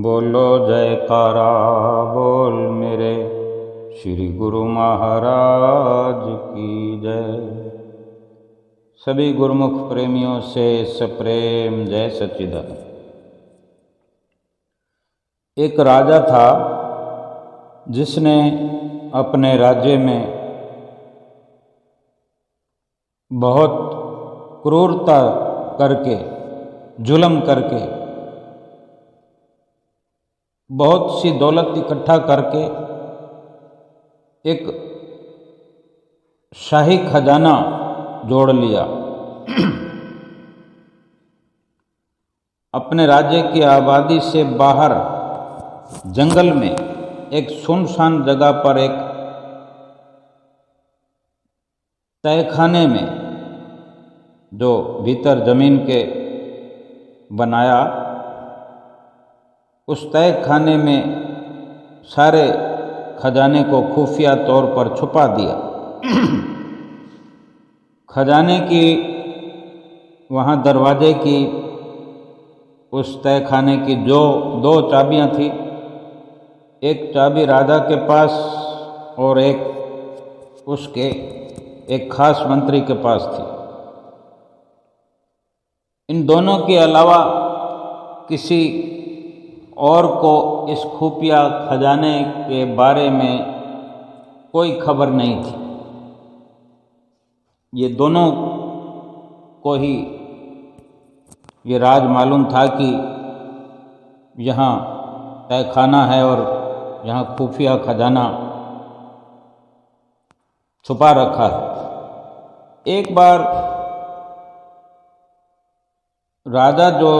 बोलो जयकारा बोल मेरे श्री गुरु महाराज की जय। सभी गुरुमुख प्रेमियों से सप्रेम जय सच्चिदानंद। एक राजा था जिसने अपने राज्य में बहुत क्रूरता करके, जुल्म करके, बहुत सी दौलत इकट्ठा करके एक शाही खजाना जोड़ लिया। अपने राज्य की आबादी से बाहर जंगल में एक सुनसान जगह पर एक तहखाने में, जो भीतर जमीन के बनाया, उस तहखाने में सारे खजाने को खुफिया तौर पर छुपा दिया। खजाने की वहाँ दरवाजे की, उस तहखाने की जो दो चाबियाँ थी, एक चाबी राजा के पास और एक उसके एक खास मंत्री के पास थी। इन दोनों के अलावा किसी और को इस खुफिया खजाने के बारे में कोई खबर नहीं थी। ये दोनों को ही ये राज मालूम था कि यहाँ तहखाना है और यहाँ खुफिया खजाना छुपा रखा है। एक बार राजा, जो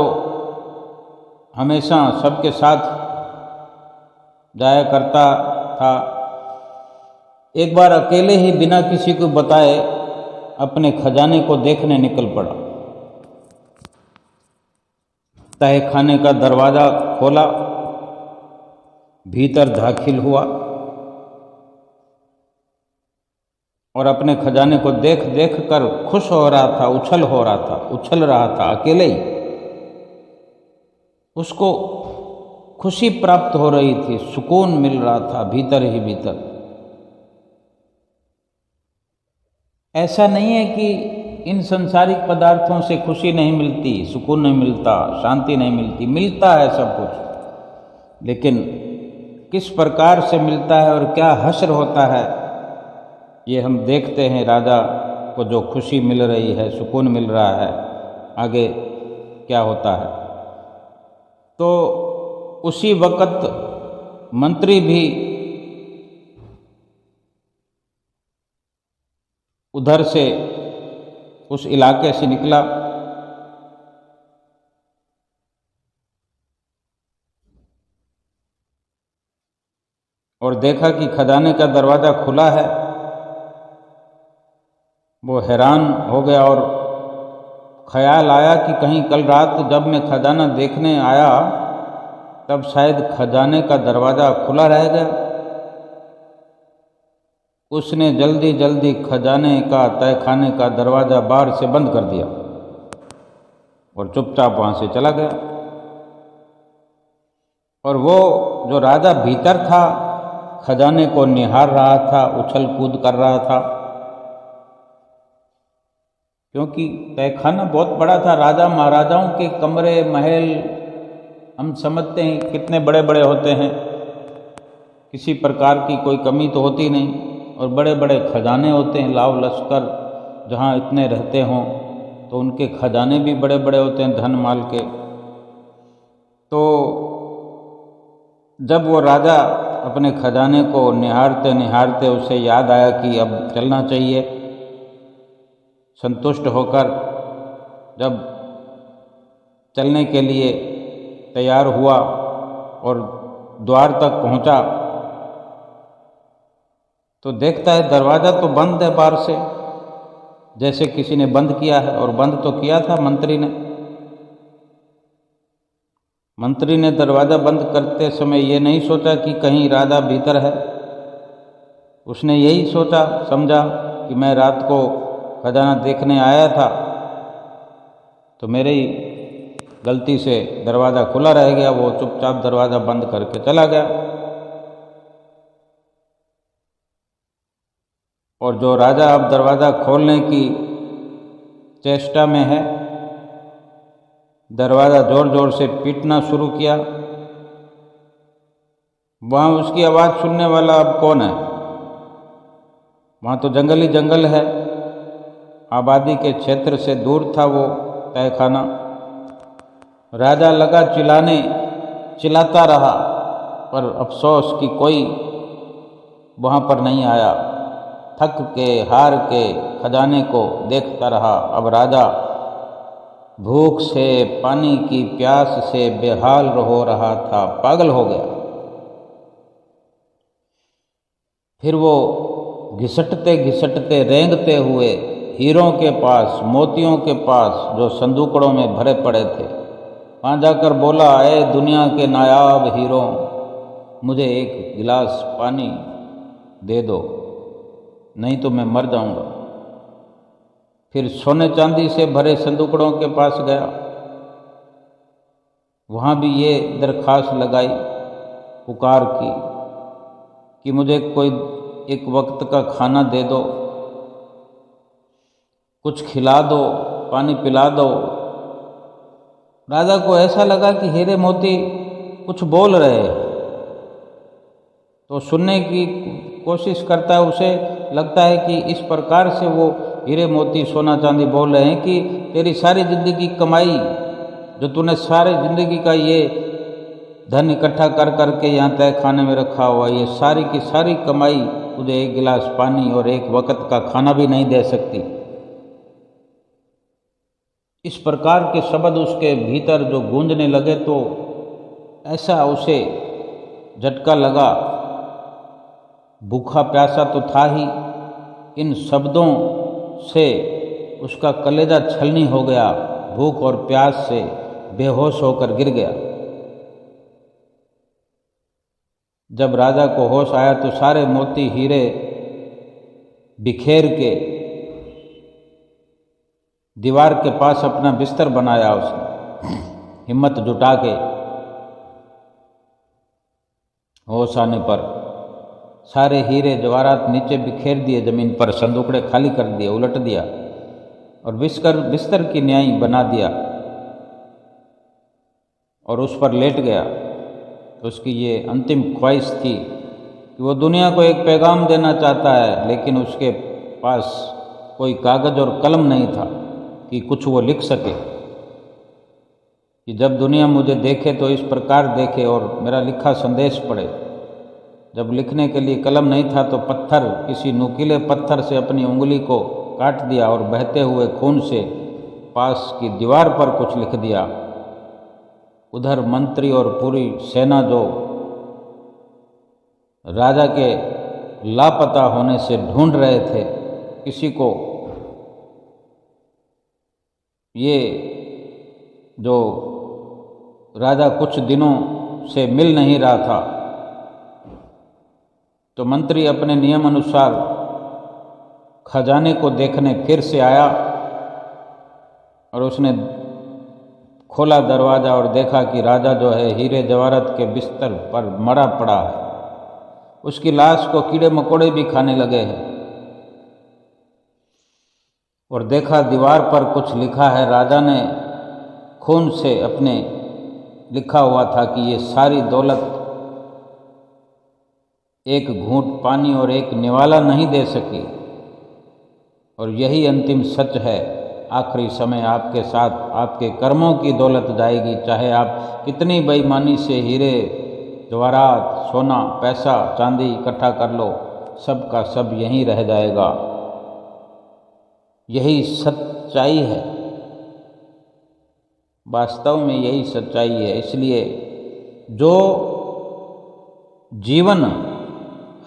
हमेशा सबके साथ जाया करता था, एक बार अकेले ही बिना किसी को बताए अपने खजाने को देखने निकल पड़ा। तहखाने का दरवाज़ा खोला, भीतर दाखिल हुआ और अपने खजाने को देख देख कर खुश हो रहा था, उछल रहा था अकेले ही। उसको खुशी प्राप्त हो रही थी, सुकून मिल रहा था भीतर ही भीतर। ऐसा नहीं है कि इन संसारिक पदार्थों से खुशी नहीं मिलती, सुकून नहीं मिलता, शांति नहीं मिलती, मिलता है सब कुछ, लेकिन किस प्रकार से मिलता है और क्या हश्र होता है, ये हम देखते हैं। राजा को जो खुशी मिल रही है, सुकून मिल रहा है, आगे क्या होता है। तो उसी वक़्त मंत्री भी उधर से, उस इलाके से निकला और देखा कि खजाने का दरवाज़ा खुला है। वो हैरान हो गया और ख्याल आया कि कहीं कल रात जब मैं खजाना देखने आया तब शायद खजाने का दरवाज़ा खुला रह गया। उसने जल्दी जल्दी खजाने का, तहखाने का दरवाज़ा बाहर से बंद कर दिया और चुपचाप वहाँ से चला गया। और वो जो राजा भीतर था, खजाने को निहार रहा था, उछल कूद कर रहा था, क्योंकि तहखाना बहुत बड़ा था। राजा महाराजाओं के कमरे, महल हम समझते हैं कितने बड़े बड़े होते हैं, किसी प्रकार की कोई कमी तो होती नहीं, और बड़े बड़े खजाने होते हैं। लाव लश्कर जहाँ इतने रहते हों तो उनके खजाने भी बड़े बड़े होते हैं, धन माल के। तो जब वो राजा अपने खजाने को निहारते निहारते उसे याद आया कि अब चलना चाहिए, संतुष्ट होकर जब चलने के लिए तैयार हुआ और द्वार तक पहुंचा तो देखता है दरवाज़ा तो बंद है बाहर से, जैसे किसी ने बंद किया है। और बंद तो किया था मंत्री ने। मंत्री ने दरवाज़ा बंद करते समय ये नहीं सोचा कि कहीं राजा भीतर है। उसने यही सोचा, समझा कि मैं रात को खजाना देखने आया था तो मेरे गलती से दरवाज़ा खुला रह गया, वो चुपचाप दरवाज़ा बंद करके चला गया। और जो राजा अब दरवाज़ा खोलने की चेष्टा में है, दरवाज़ा ज़ोर ज़ोर से पीटना शुरू किया। वहाँ उसकी आवाज़ सुनने वाला अब कौन है? वहाँ तो जंगल ही जंगल है, आबादी के क्षेत्र से दूर था वो तहखाना। राजा लगा चिल्लाने, चिल्लाता रहा, पर अफसोस कि कोई वहाँ पर नहीं आया। थक के हार के खजाने को देखता रहा। अब राजा भूख से, पानी की प्यास से बेहाल हो रहा था, पागल हो गया। फिर वो घिसटते घिसटते रेंगते हुए हीरों के पास, मोतियों के पास जो संदूकड़ों में भरे पड़े थे, वहाँ जाकर बोला, ऐ दुनिया के नायाब हीरो, मुझे एक गिलास पानी दे दो, नहीं तो मैं मर जाऊंगा। फिर सोने चांदी से भरे संदूकड़ों के पास गया, वहाँ भी ये दरख्वास्त लगाई, पुकार की कि मुझे कोई एक वक्त का खाना दे दो, कुछ खिला दो, पानी पिला दो। राजा को ऐसा लगा कि हीरे मोती कुछ बोल रहे हैं, तो सुनने की कोशिश करता है। उसे लगता है कि इस प्रकार से वो हीरे मोती सोना चांदी बोल रहे हैं कि तेरी सारी ज़िंदगी कमाई, जो तूने सारी ज़िंदगी का ये धन इकट्ठा कर करके यहाँ तय खाने में रखा हुआ, ये सारी की सारी कमाई तुझे एक गिलास पानी और एक वक्त का खाना भी नहीं दे सकती। इस प्रकार के शब्द उसके भीतर जो गूंजने लगे, तो ऐसा उसे झटका लगा। भूखा प्यासा तो था ही, इन शब्दों से उसका कलेजा छलनी हो गया, भूख और प्यास से बेहोश होकर गिर गया। जब राजा को होश आया तो सारे मोती हीरे बिखेर के दीवार के पास अपना बिस्तर बनाया उसने, हिम्मत जुटा के। होश आने पर सारे हीरे जवाहरात नीचे बिखेर दिए जमीन पर, संदूकड़े खाली कर दिए, उलट दिया और बिस्तर की न्याई बना दिया और उस पर लेट गया। तो उसकी ये अंतिम ख्वाहिश थी कि वो दुनिया को एक पैगाम देना चाहता है, लेकिन उसके पास कोई कागज़ और कलम नहीं था कि कुछ वो लिख सके, कि जब दुनिया मुझे देखे तो इस प्रकार देखे और मेरा लिखा संदेश पढ़े। जब लिखने के लिए कलम नहीं था तो पत्थर, किसी नुकीले पत्थर से अपनी उंगली को काट दिया और बहते हुए खून से पास की दीवार पर कुछ लिख दिया। उधर मंत्री और पूरी सेना जो राजा के लापता होने से ढूंढ रहे थे किसी को, ये जो राजा कुछ दिनों से मिल नहीं रहा था, तो मंत्री अपने नियम अनुसार खजाने को देखने फिर से आया और उसने खोला दरवाज़ा और देखा कि राजा जो है हीरे जवाहरात के बिस्तर पर मरा पड़ा है। उसकी लाश को कीड़े मकोड़े भी खाने लगे हैं। और देखा दीवार पर कुछ लिखा है। राजा ने खून से अपने लिखा हुआ था कि ये सारी दौलत एक घूंट पानी और एक निवाला नहीं दे सकी, और यही अंतिम सच है। आखिरी समय आपके साथ आपके कर्मों की दौलत जाएगी, चाहे आप कितनी बेईमानी से हीरे जवाहरात, सोना, पैसा, चांदी इकट्ठा कर लो, सब का सब यहीं रह जाएगा। यही सच्चाई है, वास्तव में यही सच्चाई है। इसलिए जो जीवन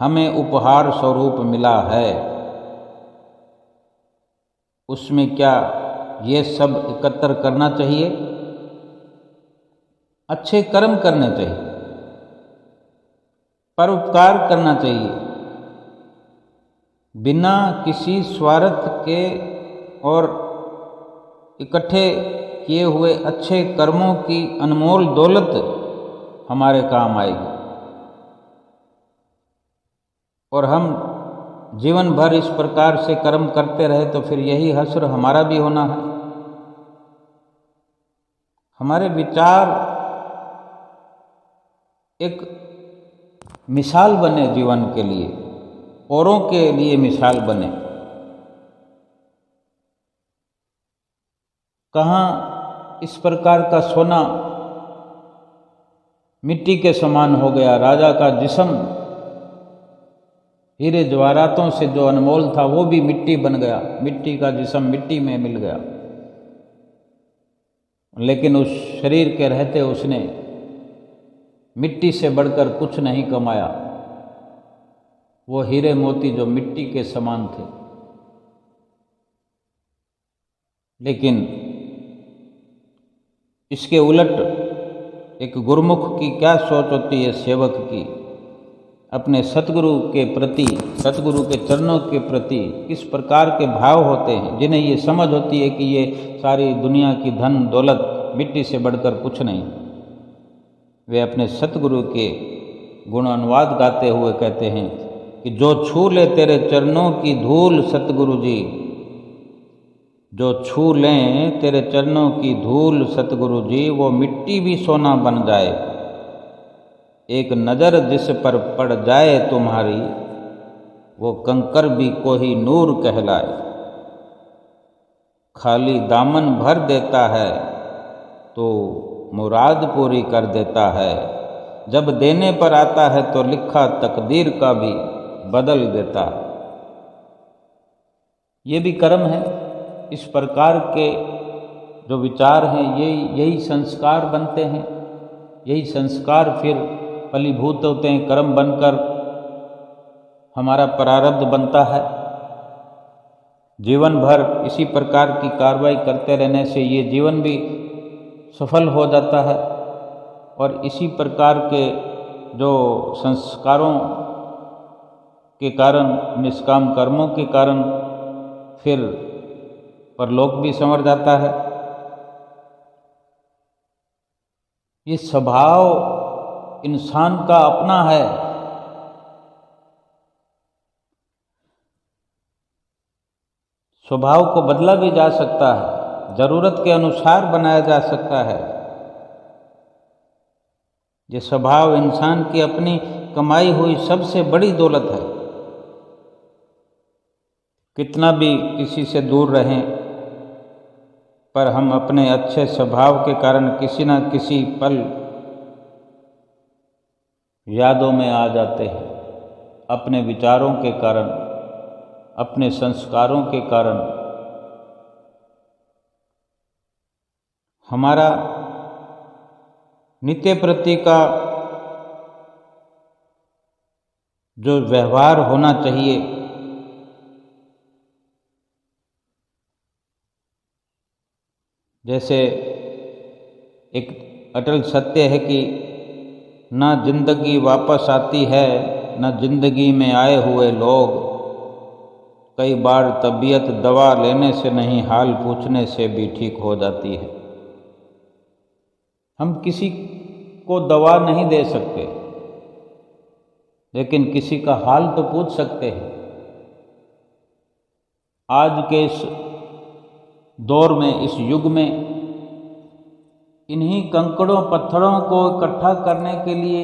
हमें उपहार स्वरूप मिला है, उसमें क्या ये सब एकत्र करना चाहिए? अच्छे कर्म करने चाहिए, परोपकार करना चाहिए, बिना किसी स्वार्थ के और इकट्ठे किए हुए अच्छे कर्मों की अनमोल दौलत हमारे काम आएगी, और हम जीवन भर इस प्रकार से कर्म करते रहे तो फिर यही हश्र हमारा भी होना है। हमारे विचार एक मिसाल बने जीवन के लिए, औरों के लिए मिसाल बने। कहाँ इस प्रकार का सोना मिट्टी के समान हो गया, राजा का जिस्म हीरे जवाहरातों से जो अनमोल था वो भी मिट्टी बन गया, मिट्टी का जिस्म मिट्टी में मिल गया। लेकिन उस शरीर के रहते उसने मिट्टी से बढ़कर कुछ नहीं कमाया, वो हीरे मोती जो मिट्टी के समान थे। लेकिन इसके उलट एक गुरुमुख की क्या सोच होती है, सेवक की, अपने सतगुरु के प्रति, सतगुरु के चरणों के प्रति किस प्रकार के भाव होते हैं, जिन्हें ये समझ होती है कि ये सारी दुनिया की धन दौलत मिट्टी से बढ़कर कुछ नहीं। वे अपने सतगुरु के गुण अनुवाद गाते हुए कहते हैं कि जो छू ले तेरे चरणों की धूल सतगुरु जी, जो छू लें तेरे चरणों की धूल सतगुरु जी, वो मिट्टी भी सोना बन जाए। एक नज़र जिस पर पड़ जाए तुम्हारी, वो कंकर भी कोई नूर कहलाए। खाली दामन भर देता है तो मुराद पूरी कर देता है, जब देने पर आता है तो लिखा तकदीर का भी बदल देता। ये भी कर्म है। इस प्रकार के जो विचार हैं यही संस्कार बनते हैं, यही संस्कार फिर फलीभूत होते हैं, कर्म बनकर हमारा प्रारब्ध बनता है। जीवन भर इसी प्रकार की कार्रवाई करते रहने से ये जीवन भी सफल हो जाता है, और इसी प्रकार के जो संस्कारों के कारण, निष्काम कर्मों के कारण फिर परलोक भी संवर जाता है। ये स्वभाव इंसान का अपना है। स्वभाव को बदला भी जा सकता है, जरूरत के अनुसार बनाया जा सकता है। ये स्वभाव इंसान की अपनी कमाई हुई सबसे बड़ी दौलत है। कितना भी किसी से दूर रहें, पर हम अपने अच्छे स्वभाव के कारण किसी न किसी पल यादों में आ जाते हैं। अपने विचारों के कारण, अपने संस्कारों के कारण हमारा नित्य प्रति का जो व्यवहार होना चाहिए, जैसे एक अटल सत्य है कि न जिंदगी वापस आती है, न जिंदगी में आए हुए लोग। कई बार तबीयत दवा लेने से नहीं, हाल पूछने से भी ठीक हो जाती है। हम किसी को दवा नहीं दे सकते, लेकिन किसी का हाल तो पूछ सकते हैं। आज के इस दौर में, इस युग में, इन्हीं कंकड़ों पत्थरों को इकट्ठा करने के लिए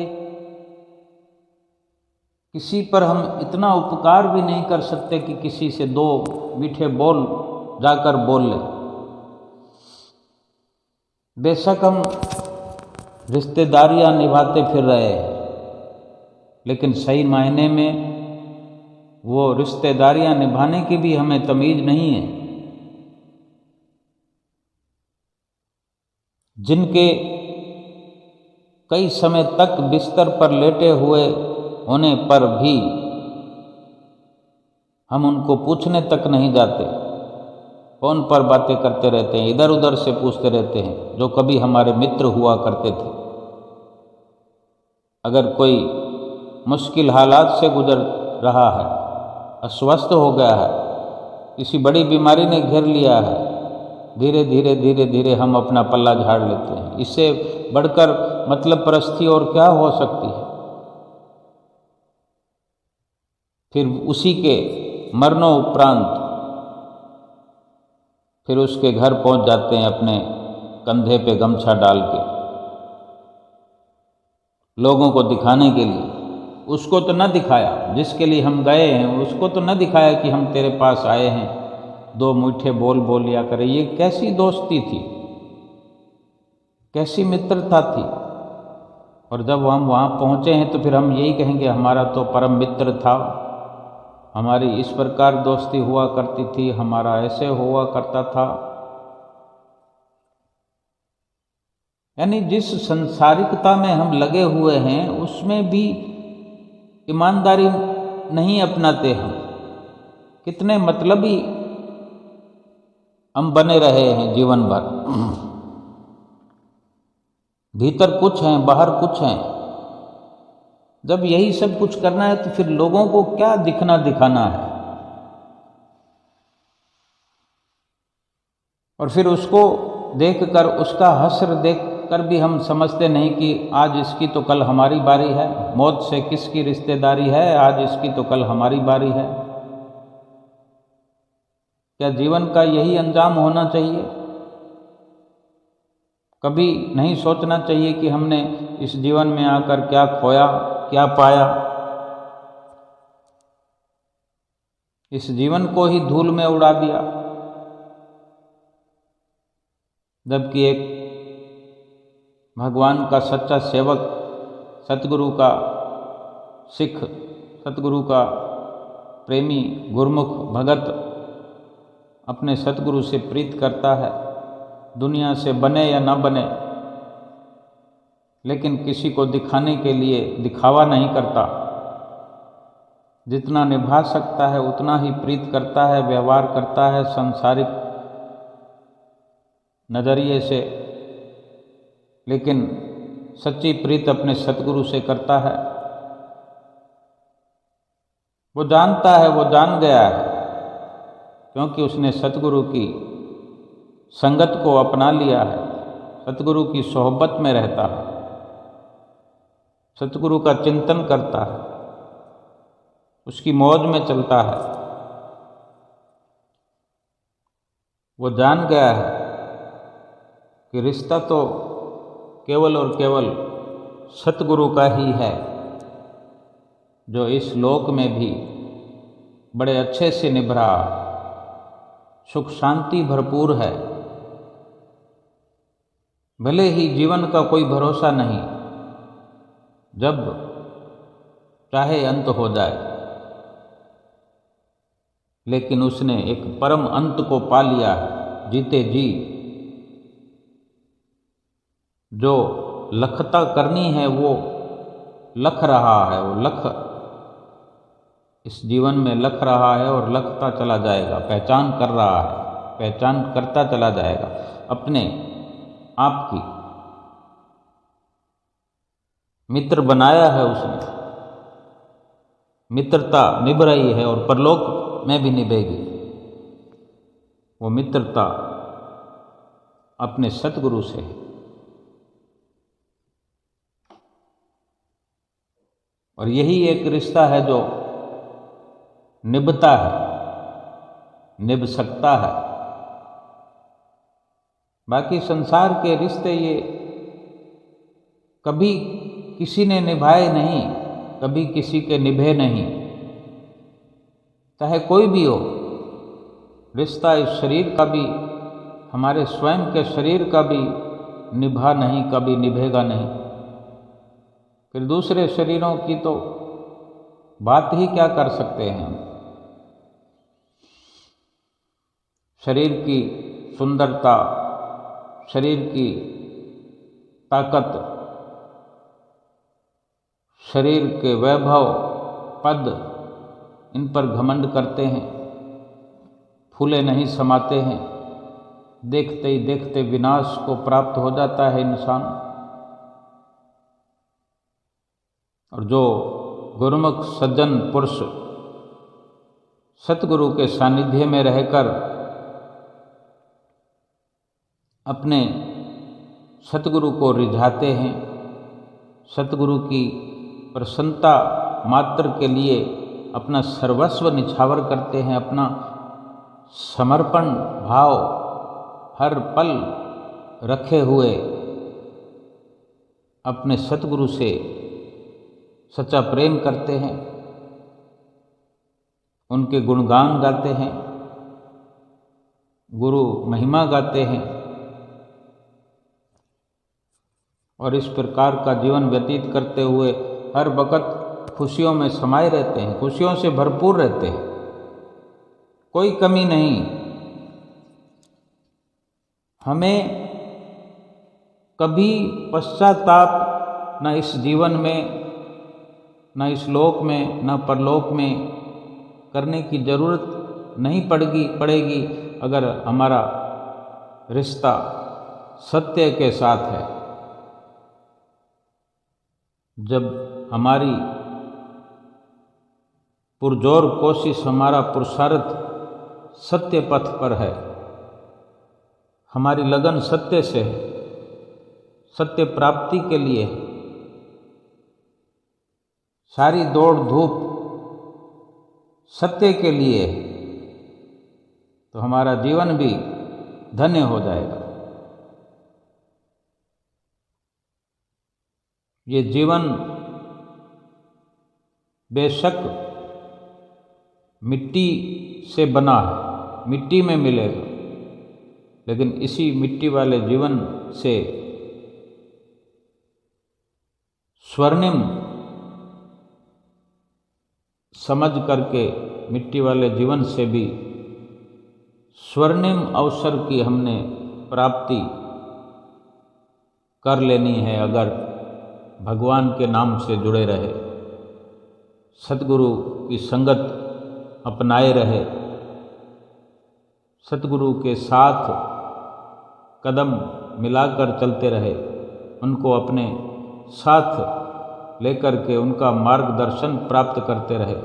किसी पर हम इतना उपकार भी नहीं कर सकते कि किसी से दो मीठे बोल जाकर बोल लें। बेशक हम रिश्तेदारियां निभाते फिर रहे हैं, लेकिन सही मायने में वो रिश्तेदारियां निभाने की भी हमें तमीज़ नहीं है। जिनके कई समय तक बिस्तर पर लेटे हुए होने पर भी हम उनको पूछने तक नहीं जाते, फोन पर बातें करते रहते हैं, इधर उधर से पूछते रहते हैं, जो कभी हमारे मित्र हुआ करते थे। अगर कोई मुश्किल हालात से गुजर रहा है, अस्वस्थ हो गया है, किसी बड़ी बीमारी ने घेर लिया है, धीरे धीरे धीरे धीरे हम अपना पल्ला झाड़ लेते हैं। इससे बढ़कर मतलब परस्ती और क्या हो सकती है। फिर उसी के मरणोपरांत फिर उसके घर पहुंच जाते हैं अपने कंधे पे गमछा डाल के, लोगों को दिखाने के लिए। उसको तो न दिखाया जिसके लिए हम गए हैं, उसको तो न दिखाया कि हम तेरे पास आए हैं, दो मीठे बोल बोल लिया करें। ये कैसी दोस्ती थी, कैसी मित्रता थी। और जब हम वहाँ पहुँचे हैं तो फिर हम यही कहेंगे हमारा तो परम मित्र था, हमारी इस प्रकार दोस्ती हुआ करती थी, हमारा ऐसे हुआ करता था। यानी जिस संसारिकता में हम लगे हुए हैं उसमें भी ईमानदारी नहीं अपनाते हम। कितने मतलबी हम बने रहे हैं जीवन भर। भीतर कुछ हैं, बाहर कुछ हैं। जब यही सब कुछ करना है तो फिर लोगों को क्या दिखना दिखाना है। और फिर उसको देखकर, उसका हश्र देखकर भी हम समझते नहीं कि आज इसकी तो कल हमारी बारी है। मौत से किसकी रिश्तेदारी है, आज इसकी तो कल हमारी बारी है। क्या जीवन का यही अंजाम होना चाहिए? कभी नहीं सोचना चाहिए कि हमने इस जीवन में आकर क्या खोया, क्या पाया। इस जीवन को ही धूल में उड़ा दिया। जबकि एक भगवान का सच्चा सेवक, सतगुरु का सिख, सतगुरु का प्रेमी, गुरमुख भगत अपने सतगुरु से प्रीत करता है, दुनिया से बने या ना बने, लेकिन किसी को दिखाने के लिए दिखावा नहीं करता। जितना निभा सकता है उतना ही प्रीत करता है, व्यवहार करता है सांसारिक नज़रिए से, लेकिन सच्ची प्रीत अपने सतगुरु से करता है। वो जानता है, वो जान गया है, क्योंकि उसने सतगुरु की संगत को अपना लिया है, सतगुरु की सोहबत में रहता है, सतगुरु का चिंतन करता है, उसकी मौज में चलता है। वो जान गया है कि रिश्ता तो केवल और केवल सतगुरु का ही है, जो इस लोक में भी बड़े अच्छे से निभ रहा, सुख शांति भरपूर है। भले ही जीवन का कोई भरोसा नहीं, जब चाहे अंत हो जाए, लेकिन उसने एक परम अंत को पा लिया है जीते जी। जो लखता करनी है वो लख रहा है, वो लख इस जीवन में लख रहा है और लखता चला जाएगा, पहचान कर रहा है, पहचान करता चला जाएगा अपने आप की। मित्र बनाया है उसने, मित्रता निभ रही है और परलोक में भी निभेगी। वो मित्रता अपने सतगुरु से है। और यही एक रिश्ता है जो निभता है, निभ सकता है। बाकी संसार के रिश्ते ये कभी किसी ने निभाए नहीं, कभी किसी के निभे नहीं। चाहे कोई भी हो, रिश्ता इस शरीर का भी, हमारे स्वयं के शरीर का भी निभा नहीं, कभी निभेगा नहीं। फिर दूसरे शरीरों की तो बात ही क्या कर सकते हैं हम। शरीर की सुंदरता, शरीर की ताकत, शरीर के वैभव, पद, इन पर घमंड करते हैं, फूले नहीं समाते हैं। देखते ही देखते विनाश को प्राप्त हो जाता है इंसान। और जो गुरुमुख सज्जन पुरुष सतगुरु के सानिध्य में रहकर अपने सतगुरु को रिझाते हैं, सतगुरु की प्रसन्नता मात्र के लिए अपना सर्वस्व निछावर करते हैं, अपना समर्पण भाव हर पल रखे हुए अपने सतगुरु से सच्चा प्रेम करते हैं, उनके गुणगान गाते हैं, गुरु महिमा गाते हैं और इस प्रकार का जीवन व्यतीत करते हुए हर वक्त खुशियों में समाये रहते हैं, खुशियों से भरपूर रहते हैं, कोई कमी नहीं। हमें कभी पश्चाताप न इस जीवन में, न इस लोक में, न परलोक में करने की जरूरत नहीं पड़ेगी अगर हमारा रिश्ता सत्य के साथ है। जब हमारी पुरजोर कोशिश, हमारा पुरुषार्थ सत्य पथ पर है, हमारी लगन सत्य से है, सत्य प्राप्ति के लिए है, सारी दौड़ धूप सत्य के लिए है, तो हमारा जीवन भी धन्य हो जाएगा। ये जीवन बेशक मिट्टी से बना है, मिट्टी में मिलेगा, लेकिन इसी मिट्टी वाले जीवन से स्वर्णिम समझ करके, मिट्टी वाले जीवन से भी स्वर्णिम अवसर की हमने प्राप्ति कर लेनी है अगर भगवान के नाम से जुड़े रहे, सतगुरु की संगत अपनाए रहे, सतगुरु के साथ कदम मिलाकर चलते रहे, उनको अपने साथ लेकर के उनका मार्गदर्शन प्राप्त करते रहे।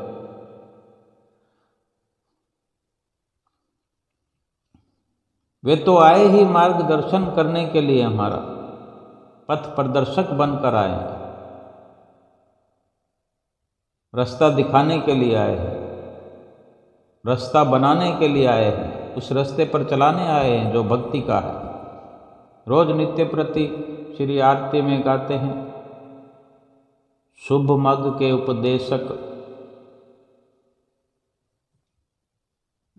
वे तो आए ही मार्गदर्शन करने के लिए, हमारा पथ प्रदर्शक बनकर आए हैं, रास्ता दिखाने के लिए आए हैं, रास्ता बनाने के लिए आए हैं, उस रास्ते पर चलाने आए हैं जो भक्ति का है। रोज नित्य प्रति श्री आरती में गाते हैं, शुभ मग के उपदेशक,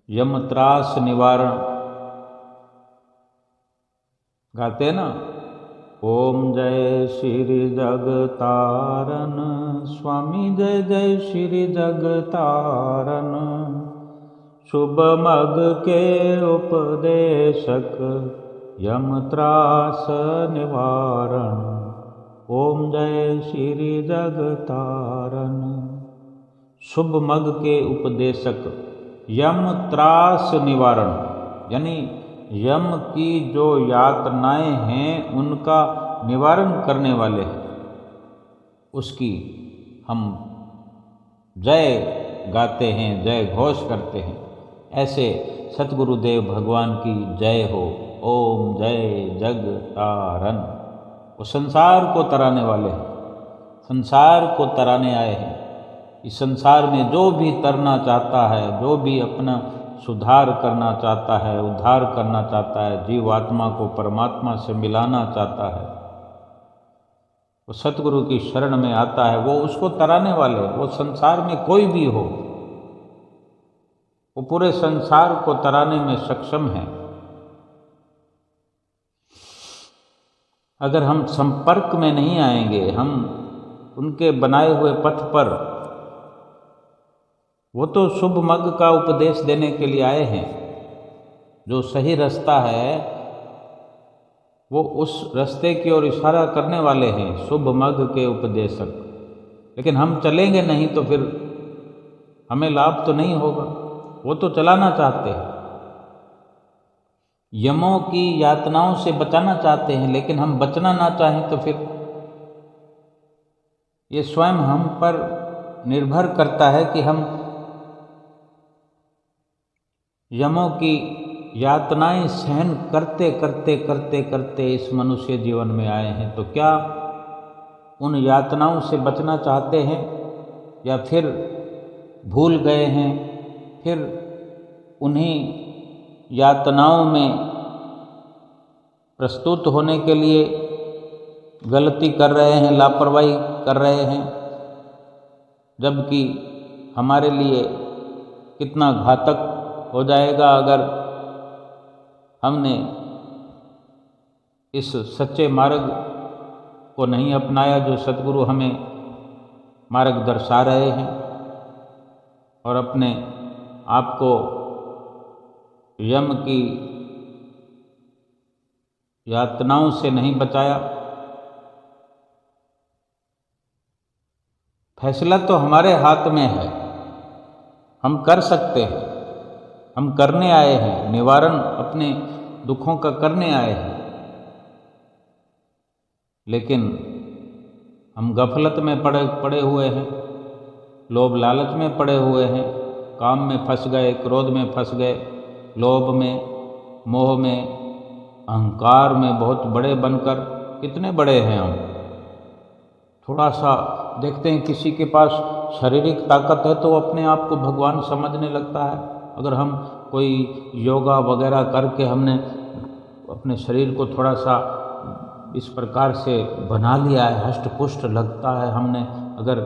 यम त्रास निवारण, गाते ना, ओम जय श्री जगतारन स्वामी, जय जय श्री जगतारन, शुभ मग के उपदेशक, यम त्रास निवारण, ओम जय श्री जगतारन। शुभ मग के उपदेशक, यम त्रास निवारण, यानी यम की जो यातनाएं हैं उनका निवारण करने वाले हैं, उसकी हम जय गाते हैं, जय घोष करते हैं। ऐसे सतगुरुदेव भगवान की जय हो। ओम जय जग तारन। वो संसार को तराने वाले हैं, संसार को तराने आए हैं। इस संसार में जो भी तरना चाहता है, जो भी अपना सुधार करना चाहता है, उद्धार करना चाहता है, जीवात्मा को परमात्मा से मिलाना चाहता है, वो सतगुरु की शरण में आता है, वो उसको तराने वाले। वो संसार में कोई भी हो, वो पूरे संसार को तराने में सक्षम है। अगर हम संपर्क में नहीं आएंगे, हम उनके बनाए हुए पथ पर, वो तो शुभ मग का उपदेश देने के लिए आए हैं। जो सही रास्ता है वो उस रास्ते की ओर इशारा करने वाले हैं, शुभ मग के उपदेशक। लेकिन हम चलेंगे नहीं तो फिर हमें लाभ तो नहीं होगा। वो तो चलाना चाहते हैं, यमों की यातनाओं से बचाना चाहते हैं, लेकिन हम बचना ना चाहें तो फिर ये स्वयं हम पर निर्भर करता है कि हम यमों की यातनाएं सहन करते करते करते करते इस मनुष्य जीवन में आए हैं, तो क्या उन यातनाओं से बचना चाहते हैं या फिर भूल गए हैं, फिर उन्हीं यातनाओं में प्रस्तुत होने के लिए गलती कर रहे हैं, लापरवाही कर रहे हैं, जबकि हमारे लिए कितना घातक हो जाएगा अगर हमने इस सच्चे मार्ग को नहीं अपनाया जो सद्गुरु हमें मार्ग दर्शा रहे हैं, और अपने आप को यम की यातनाओं से नहीं बचाया। फैसला तो हमारे हाथ में है, हम कर सकते हैं, हम करने आए हैं, निवारण अपने दुखों का करने आए हैं, लेकिन हम गफलत में पड़े हुए हैं, लोभ लालच में पड़े हुए हैं, काम में फंस गए, क्रोध में फंस गए, लोभ में, मोह में, अहंकार में बहुत बड़े बनकर। कितने बड़े हैं हम। थोड़ा सा देखते हैं किसी के पास शारीरिक ताकत है तो वो अपने आप को भगवान समझने लगता है। अगर हम कोई योगा वगैरह करके हमने अपने शरीर को थोड़ा सा इस प्रकार से बना लिया है, हष्ट पुष्ट लगता है, हमने अगर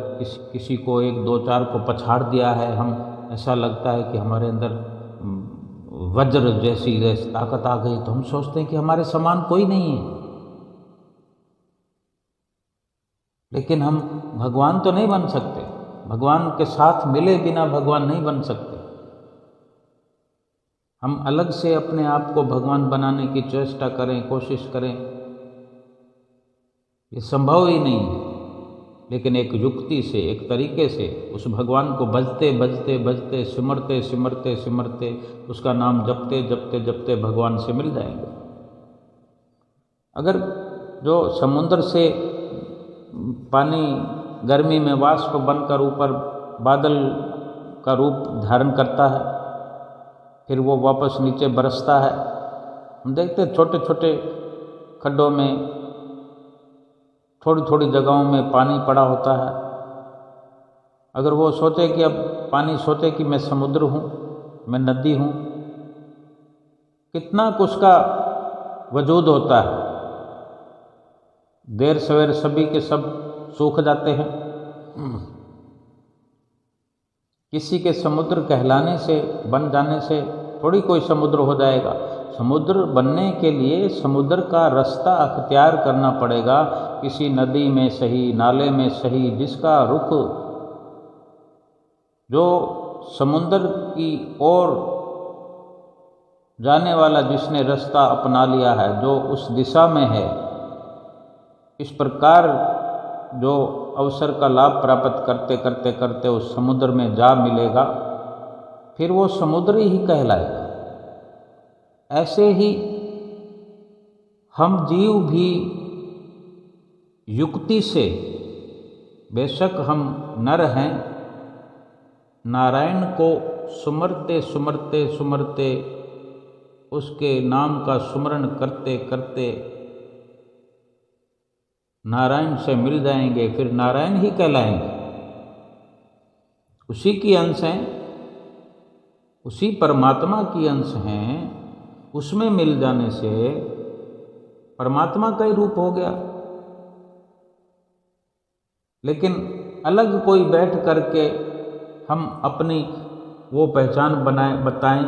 किसी को 1 2 4 को पछाड़ दिया है, हम ऐसा लगता है कि हमारे अंदर वज्र जैसी ताकत आ गई, तो हम सोचते हैं कि हमारे समान कोई नहीं है। लेकिन हम भगवान तो नहीं बन सकते, भगवान के साथ मिले बिना भगवान नहीं बन सकते। हम अलग से अपने आप को भगवान बनाने की चेष्टा करें, कोशिश करें, ये संभव ही नहीं है। लेकिन एक युक्ति से, एक तरीके से उस भगवान को बजते बजते बजते, सिमरते सिमरते सिमरते, उसका नाम जपते जपते जपते भगवान से मिल जाएंगे। अगर जो समुद्र से पानी गर्मी में वाष्प बनकर ऊपर बादल का रूप धारण करता है, फिर वो वापस नीचे बरसता है, हम देखते हैं छोटे छोटे खड्डों में, थोड़ी थोड़ी जगहों में पानी पड़ा होता है। अगर वो सोचे कि अब पानी सोचे कि मैं समुद्र हूँ, मैं नदी हूँ, कितना कुछ का वजूद होता है। देर सवेर सभी के सब सूख जाते हैं। किसी के समुद्र कहलाने से, बन जाने से थोड़ी कोई समुद्र हो जाएगा। समुद्र बनने के लिए समुद्र का रास्ता अख्तियार करना पड़ेगा, किसी नदी में सही, नाले में सही, जिसका रुख जो समुद्र की ओर जाने वाला जिसने रास्ता अपना लिया है, जो उस दिशा में है, इस प्रकार जो अवसर का लाभ प्राप्त करते करते करते उस समुद्र में जा मिलेगा, फिर वो समुद्र ही कहलाएगा। ऐसे ही हम जीव भी युक्ति से, बेशक हम नर हैं, नारायण को सुमरते सुमरते सुमरते, उसके नाम का सुमरण करते करते नारायण से मिल जाएंगे, फिर नारायण ही कहलाएंगे। उसी की अंश हैं, उसी परमात्मा की अंश हैं। उसमें मिल जाने से परमात्मा का ही रूप हो गया। लेकिन अलग कोई बैठ करके हम अपनी वो पहचान बताएं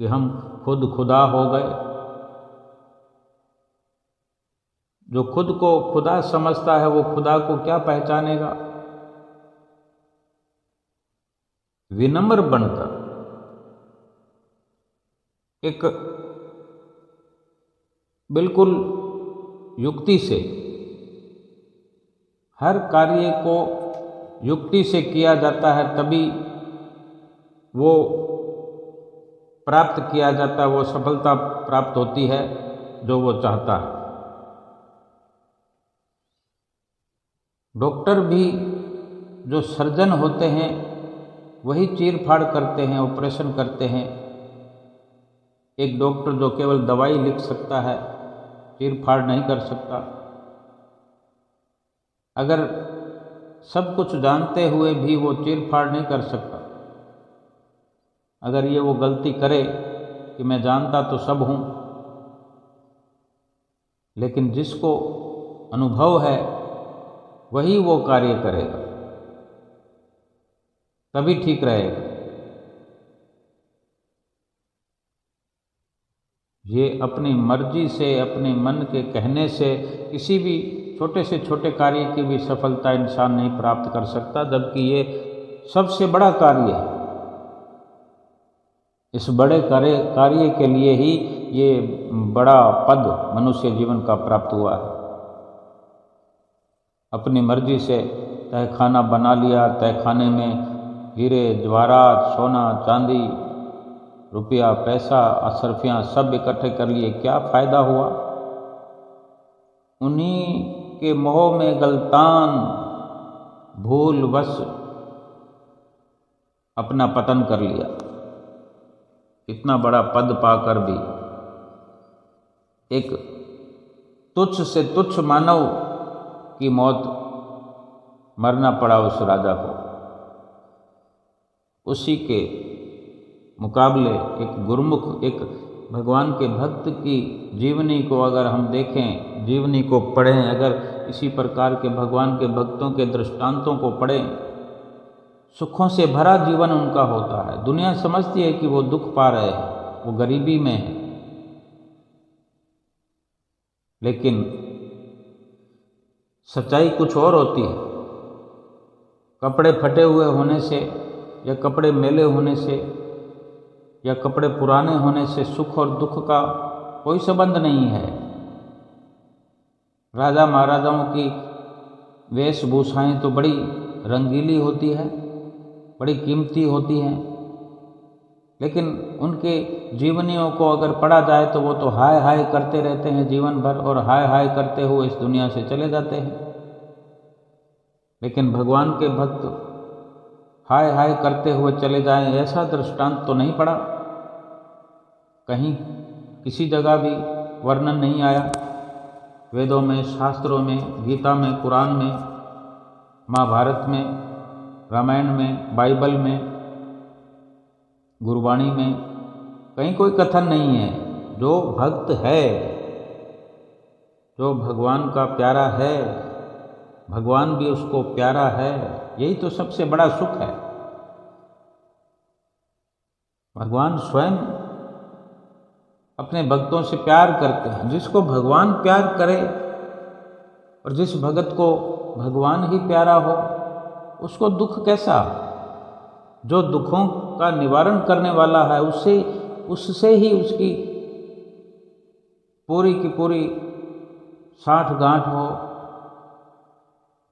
कि हम खुद खुदा हो गए। जो खुद को खुदा समझता है वो खुदा को क्या पहचानेगा। विनम्र बनकर एक बिल्कुल युक्ति से, हर कार्य को युक्ति से किया जाता है, तभी वो प्राप्त किया जाता है, वो सफलता प्राप्त होती है जो वो चाहता है। डॉक्टर भी जो सर्जन होते हैं वही चीर फाड़ करते हैं, ऑपरेशन करते हैं, एक डॉक्टर जो केवल दवाई लिख सकता है, चीर फाड़ नहीं कर सकता। अगर सब कुछ जानते हुए भी वो चीर फाड़ नहीं कर सकता, अगर ये वो गलती करे कि मैं जानता तो सब हूँ, लेकिन जिसको अनुभव है वही वो कार्य करेगा, तभी ठीक रहेगा। ये अपनी मर्जी से, अपने मन के कहने से किसी भी छोटे से छोटे कार्य की भी सफलता इंसान नहीं प्राप्त कर सकता, जबकि ये सबसे बड़ा कार्य है। इस बड़े कार्य के लिए ही ये बड़ा पद मनुष्य जीवन का प्राप्त हुआ है। अपनी मर्जी से तहखाना बना लिया, तहखाने में हीरे जवाहरात, सोना चांदी, रुपया पैसा, अशरफियाँ सब इकट्ठे कर लिए, क्या फ़ायदा हुआ? उन्हीं के मोह में गलतान भूलवश अपना पतन कर लिया। इतना बड़ा पद पाकर भी एक तुच्छ से तुच्छ मानव की मौत मरना पड़ा उस राजा को। उसी के मुकाबले एक गुरुमुख, एक भगवान के भक्त की जीवनी को अगर हम देखें, जीवनी को पढ़ें, अगर इसी प्रकार के भगवान के भक्तों के दृष्टांतों को पढ़ें, सुखों से भरा जीवन उनका होता है। दुनिया समझती है कि वो दुख पा रहे हैं, वो गरीबी में है, लेकिन सच्चाई कुछ और होती है। कपड़े फटे हुए होने से या कपड़े मैले होने से या कपड़े पुराने होने से सुख और दुख का कोई संबंध नहीं है। राजा महाराजाओं की वेशभूषाएं तो बड़ी रंगीली होती है, बड़ी कीमती होती हैं, लेकिन उनके जीवनियों को अगर पढ़ा जाए तो वो तो हाय हाय करते रहते हैं जीवन भर, और हाय हाय करते हुए इस दुनिया से चले जाते हैं। लेकिन भगवान के भक्त हाय हाय करते हुए चले जाएं, ऐसा दृष्टांत तो नहीं पड़ा, कहीं किसी जगह भी वर्णन नहीं आया। वेदों में, शास्त्रों में, गीता में, कुरान में, महाभारत में, रामायण में, बाइबल में, गुरबाणी में कहीं कोई कथन नहीं है। जो भक्त है, जो भगवान का प्यारा है, भगवान भी उसको प्यारा है, यही तो सबसे बड़ा सुख है। भगवान स्वयं अपने भक्तों से प्यार करते हैं। जिसको भगवान प्यार करे और जिस भगत को भगवान ही प्यारा हो, उसको दुख कैसा? जो दुखों का निवारण करने वाला है, उससे ही उसकी पूरी की पूरी साठ गांठ हो,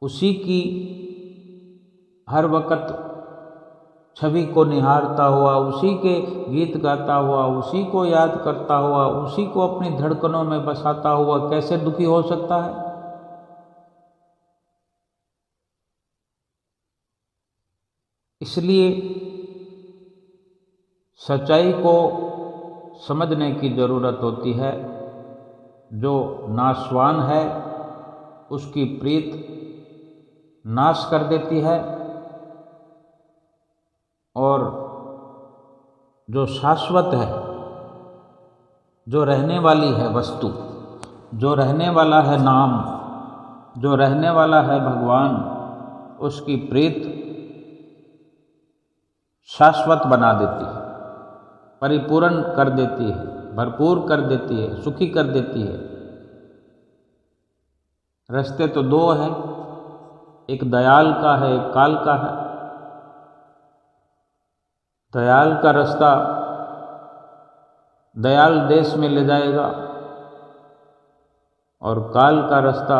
उसी की हर वक्त छवि को निहारता हुआ, उसी के गीत गाता हुआ, उसी को याद करता हुआ, उसी को अपनी धड़कनों में बसाता हुआ कैसे दुखी हो सकता है? इसलिए सच्चाई को समझने की जरूरत होती है। जो नाशवान है उसकी प्रीत नाश कर देती है, और जो शाश्वत है, जो रहने वाली है वस्तु, जो रहने वाला है नाम, जो रहने वाला है भगवान, उसकी प्रीत शाश्वत बना देती है, परिपूर्ण कर देती है, भरपूर कर देती है, सुखी कर देती है। रास्ते तो दो हैं, एक दयाल का है, एक काल का है। दयाल का रास्ता दयाल देश में ले जाएगा, और काल का रास्ता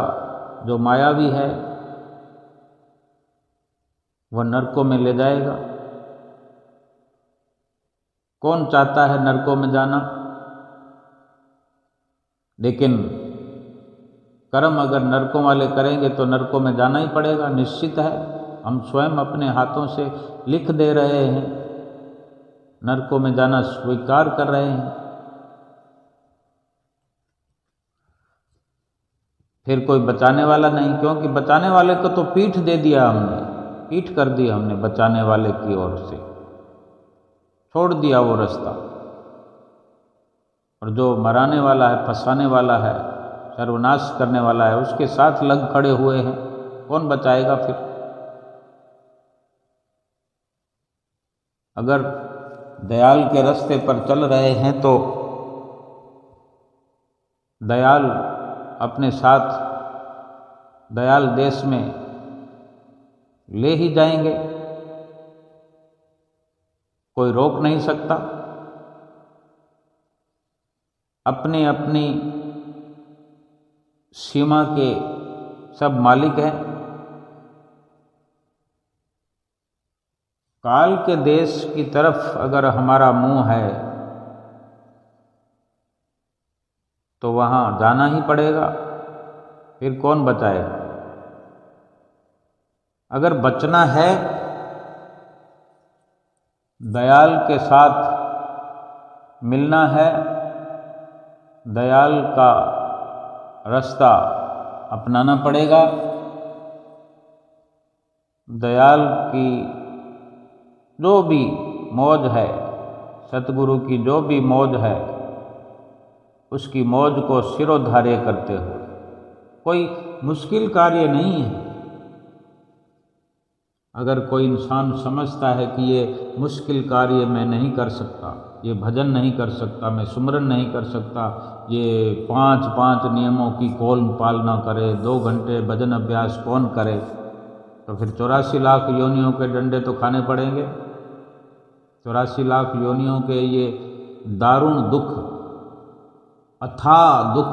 जो मायावी है वह नरकों में ले जाएगा। कौन चाहता है नरकों में जाना? लेकिन कर्म अगर नरकों वाले करेंगे तो नरकों में जाना ही पड़ेगा, निश्चित है। हम स्वयं अपने हाथों से लिख दे रहे हैं, नरकों में जाना स्वीकार कर रहे हैं। फिर कोई बचाने वाला नहीं, क्योंकि बचाने वाले को तो पीठ दे दिया हमने, पीठ कर दी हमने बचाने वाले की ओर से, छोड़ दिया वो रास्ता। और जो मराने वाला है, फंसाने वाला है, सर्वनाश करने वाला है, उसके साथ लग खड़े हुए हैं, कौन बचाएगा फिर? अगर दयाल के रास्ते पर चल रहे हैं तो दयाल अपने साथ दयाल देश में ले ही जाएंगे, कोई रोक नहीं सकता। अपनी अपनी सीमा के सब मालिक हैं। काल के देश की तरफ अगर हमारा मुंह है तो वहाँ जाना ही पड़ेगा, फिर कौन बचाएगा? अगर बचना है, दयाल के साथ मिलना है, दयाल का रास्ता अपनाना पड़ेगा, दयाल की जो भी मौज है, सतगुरु की जो भी मौज है, उसकी मौज को सिरोधार्य करते हुए, कोई मुश्किल कार्य नहीं है। अगर कोई इंसान समझता है कि ये मुश्किल कार्य मैं नहीं कर सकता, ये भजन नहीं कर सकता, मैं सुमरन नहीं कर सकता, ये 5 नियमों की कौन पालना करे, 2 घंटे भजन अभ्यास कौन करे, तो फिर 84 लाख योनियों के डंडे तो खाने पड़ेंगे। 84 लाख योनियों के ये दारुण दुख, अथाह दुख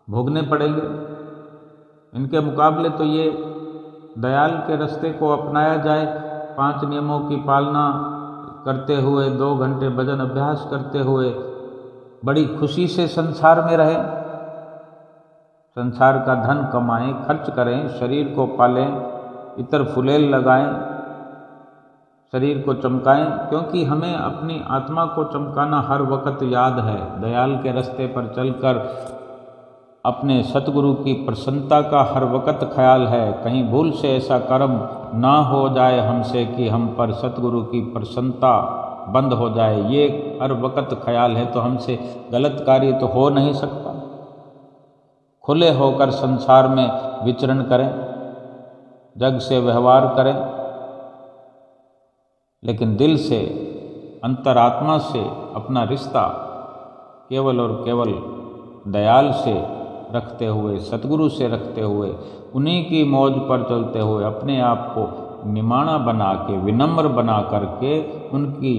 भोगने पड़ेंगे। इनके मुकाबले तो ये दयाल के रास्ते को अपनाया जाए, 5 नियमों की पालना करते हुए, 2 घंटे भजन अभ्यास करते हुए बड़ी खुशी से संसार में रहें, संसार का धन कमाएं, खर्च करें, शरीर को पालें, इतर फुलेल लगाएं, शरीर को चमकाएं, क्योंकि हमें अपनी आत्मा को चमकाना हर वक्त याद है। दयाल के रास्ते पर चलकर अपने सतगुरु की प्रसन्नता का हर वक्त ख्याल है। कहीं भूल से ऐसा कर्म ना हो जाए हमसे कि हम पर सतगुरु की प्रसन्नता बंद हो जाए, ये हर वक्त ख्याल है। तो हमसे गलत कार्य तो हो नहीं सकता। खुले होकर संसार में विचरण करें, जग से व्यवहार करें, लेकिन दिल से, अंतरात्मा से अपना रिश्ता केवल और केवल दयाल से रखते हुए, सतगुरु से रखते हुए, उन्हीं की मौज पर चलते हुए, अपने आप को निमाणा बना के, विनम्र बना करके, उनकी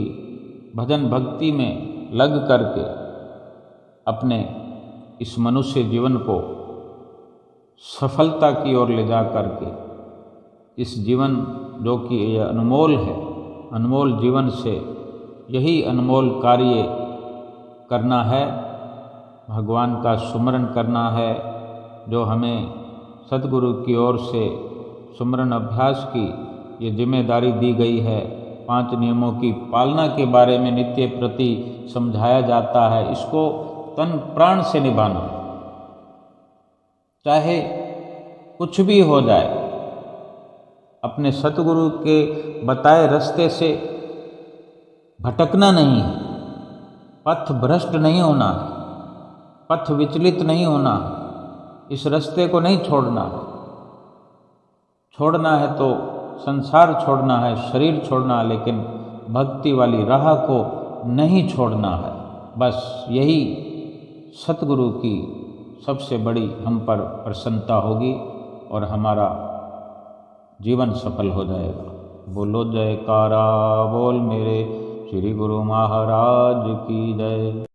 भजन भक्ति में लग करके अपने इस मनुष्य जीवन को सफलता की ओर ले जा करके, इस जीवन जो कि ये अनमोल है, अनमोल जीवन से यही अनमोल कार्य करना है, भगवान का सुमरन करना है, जो हमें सतगुरु की ओर से सुमरन अभ्यास की ये जिम्मेदारी दी गई है। 5 नियमों की पालना के बारे में नित्य प्रति समझाया जाता है। इसको तन प्राण से निभाना, चाहे कुछ भी हो जाए, अपने सतगुरु के बताए रास्ते से भटकना नहीं है, पथ भ्रष्ट नहीं होना, पथ विचलित नहीं होना, इस रास्ते को नहीं छोड़ना। छोड़ना है तो संसार छोड़ना है, शरीर छोड़ना है, लेकिन भक्ति वाली राह को नहीं छोड़ना है। बस यही सतगुरु की सबसे बड़ी हम पर प्रसन्नता होगी और हमारा जीवन सफल हो जाएगा। बोलो जयकारा बोल मेरे श्री गुरु महाराज की जय।